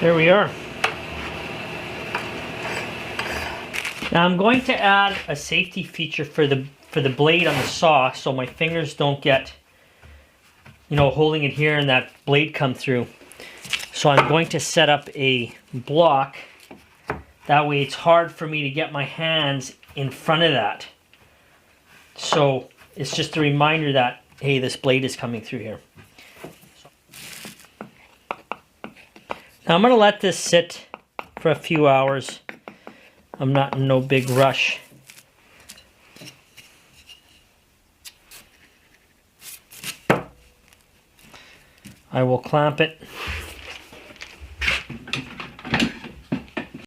there we are. Now I'm going to add a safety feature for the blade on the saw so my fingers don't get, you know, holding it here and that blade come through. So I'm going to set up a block. That way it's hard for me to get my hands in front of that. So it's just a reminder that, hey, this blade is coming through here. Now I'm going to let this sit for a few hours. I'm not in no big rush. I will clamp it